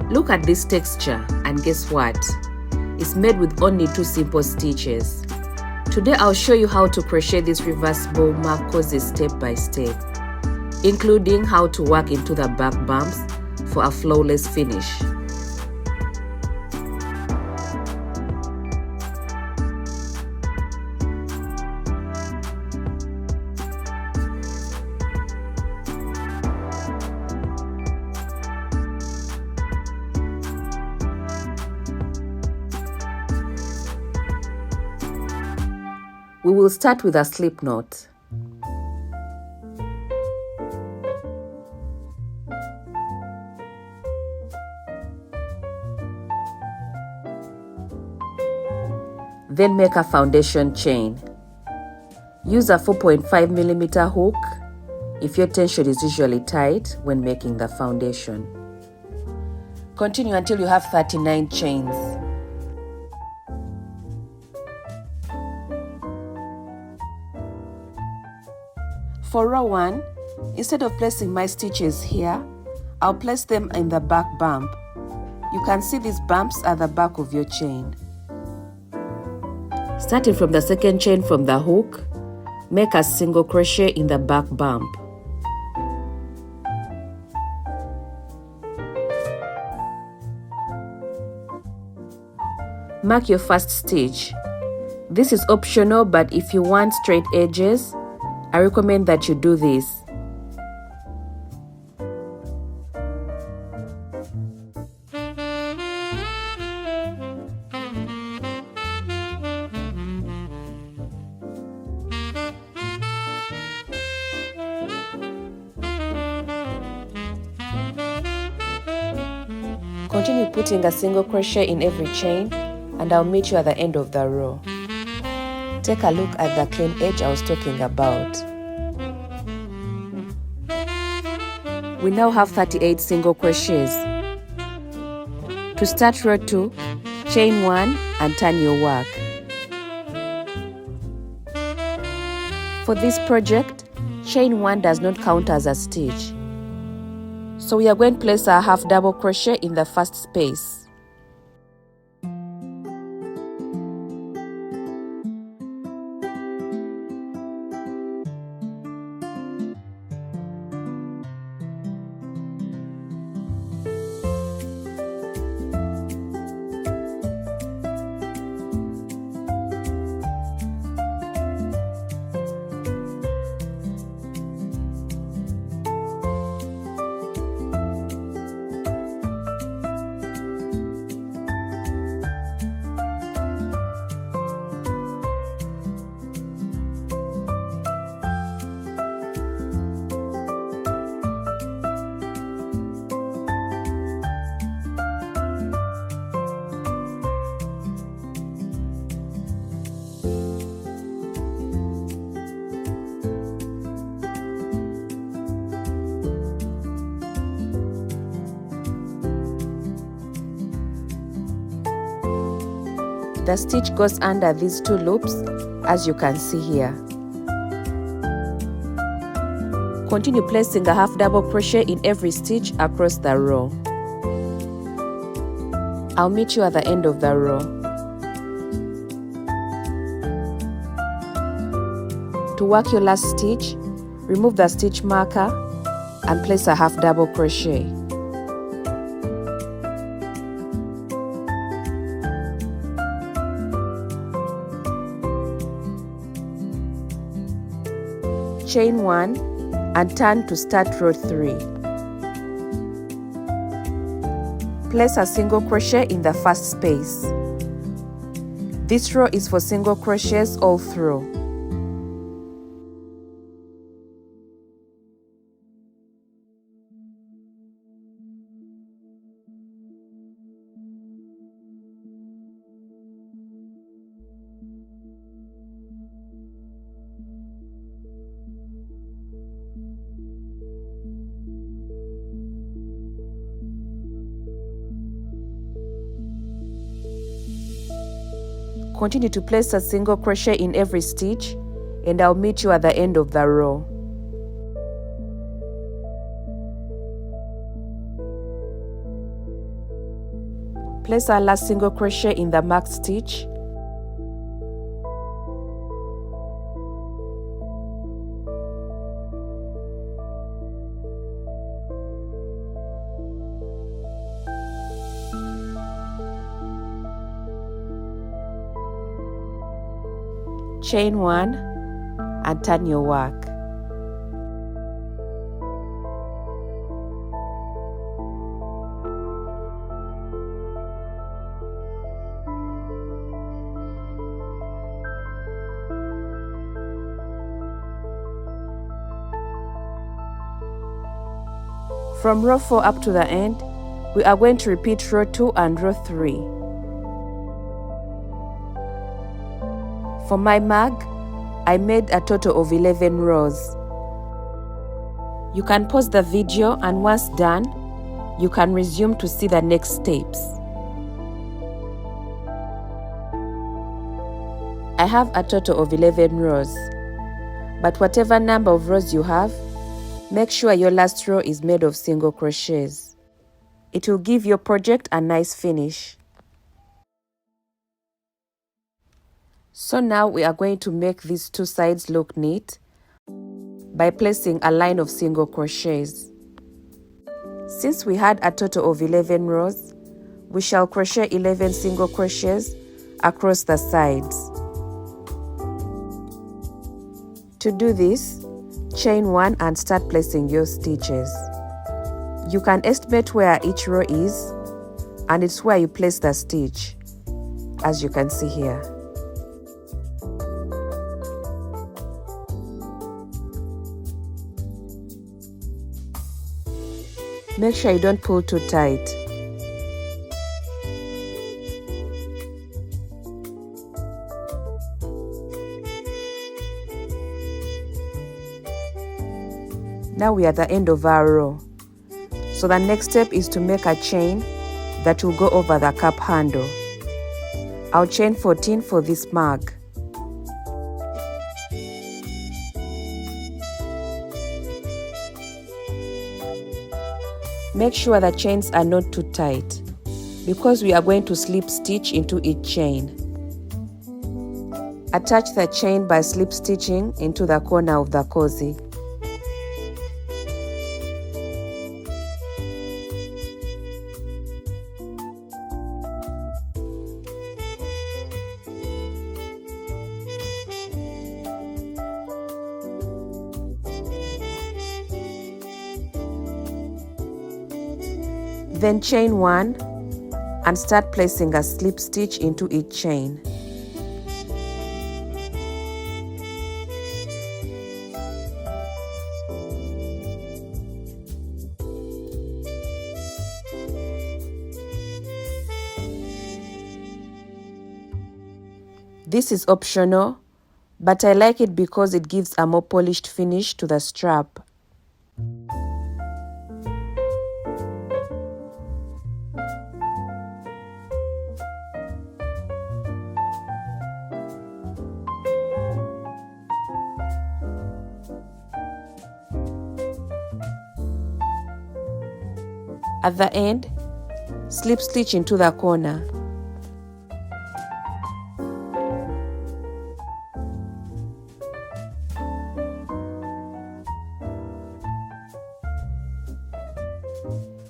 Look at this texture and guess what? It's made with only 2 simple stitches. Today I'll show you how to crochet this reversible marcosi step by step, including how to work into the back bumps for a flawless finish. We will start with a slip knot. Then make a foundation chain. Use a 4.5mm hook if your tension is usually tight when making the foundation. Continue until you have 39 chains. For row 1, instead of placing my stitches here, I'll place them in the back bump. You can see these bumps are the back of your chain. Starting from the second chain from the hook, make a single crochet in the back bump. Mark your first stitch. This is optional, but if you want straight edges, I recommend that you do this. Continue putting a single crochet in every chain, and I'll meet you at the end of the row. Take a look at the clean edge I was talking about. We now have 38 single crochets. To start row 2, chain 1 and turn your work. For this project, chain 1 does not count as a stitch. So we are going to place a half double crochet in the first space. The stitch goes under these 2 loops, as you can see here. Continue placing a half double crochet in every stitch across the row. I'll meet you at the end of the row. To work your last stitch, remove the stitch marker and place a half double crochet. Chain 1 and turn to start row 3. Place a single crochet in the first space. This row is for single crochets all through. Continue to place a single crochet in every stitch, and I'll meet you at the end of the row. Place our last single crochet in the marked stitch. Chain 1 and turn your work. From row 4 up to the end, we are going to repeat row 2 and row 3. For my mug, I made a total of 11 rows. You can pause the video and once done, you can resume to see the next steps. I have a total of 11 rows, but whatever number of rows you have, make sure your last row is made of single crochets. It will give your project a nice finish. So now we are going to make these two sides look neat by placing a line of single crochets. Since we had a total of 11 rows, we shall crochet 11 single crochets across the sides. To do this, chain 1 and start placing your stitches. You can estimate where each row is, and it's where you place the stitch, as you can see here. Make sure you don't pull too tight. Now we are at the end of our row. So the next step is to make a chain that will go over the cup handle. I'll chain 14 for this mug. Make sure the chains are not too tight, because we are going to slip stitch into each chain. Attach the chain by slip stitching into the corner of the cozy. Then chain 1 and start placing a slip stitch into each chain. This is optional, but I like it because it gives a more polished finish to the strap. At the end, slip stitch into the corner.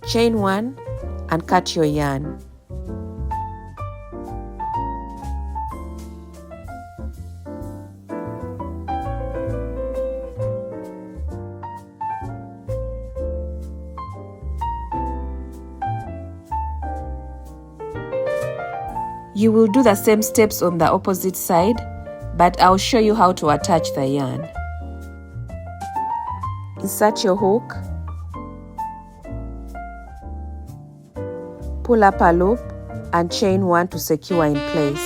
Chain 1 and cut your yarn. You will do the same steps on the opposite side, but I'll show you how to attach the yarn. Insert your hook, pull up a loop and chain 1 to secure in place.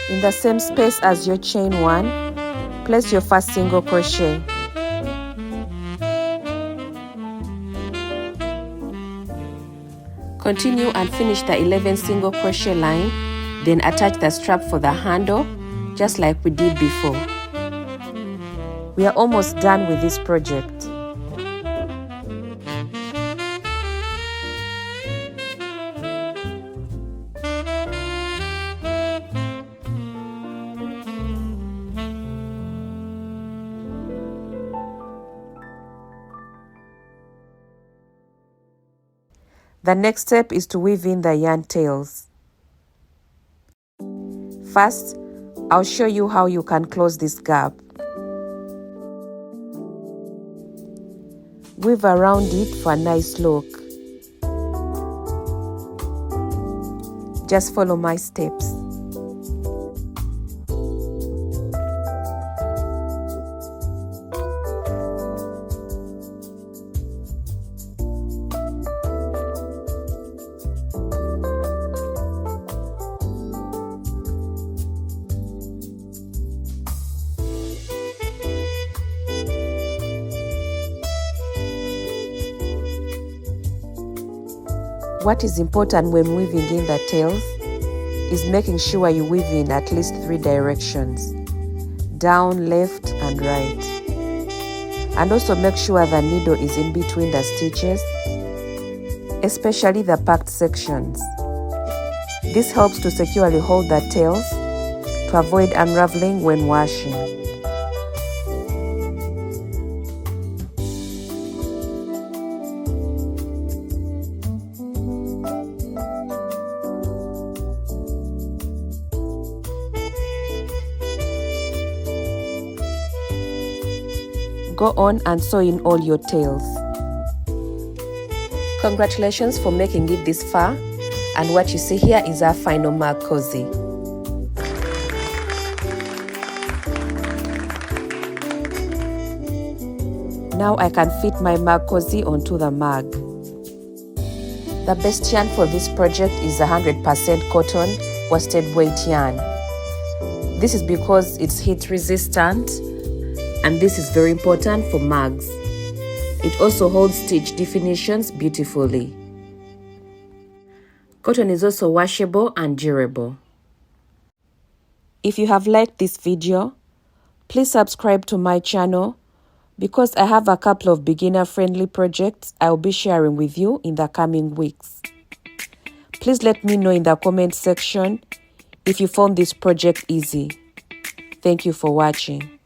In the same space as your chain 1, place your first single crochet. Continue and finish the 11 single crochet line, then attach the strap for the handle, just like we did before. We are almost done with this project. The next step is to weave in the yarn tails. First, I'll show you how you can close this gap. Weave around it for a nice look. Just follow my steps. What is important when weaving in the tails is making sure you weave in at least 3 directions: down, left and right. And also make sure the needle is in between the stitches, especially the packed sections. This helps to securely hold the tails to avoid unraveling when washing. Go on and sew in all your tails. Congratulations for making it this far, and what you see here is our final mug cozy. Now I can fit my mug cozy onto the mug. The best yarn for this project is 100% cotton worsted weight yarn. This is because it's heat resistant, and this is very important for mugs. It also holds stitch definitions beautifully. Cotton is also washable and durable. If you have liked this video, please subscribe to my channel because I have a couple of beginner-friendly projects I will be sharing with you in the coming weeks. Please let me know in the comment section if you found this project easy. Thank you for watching.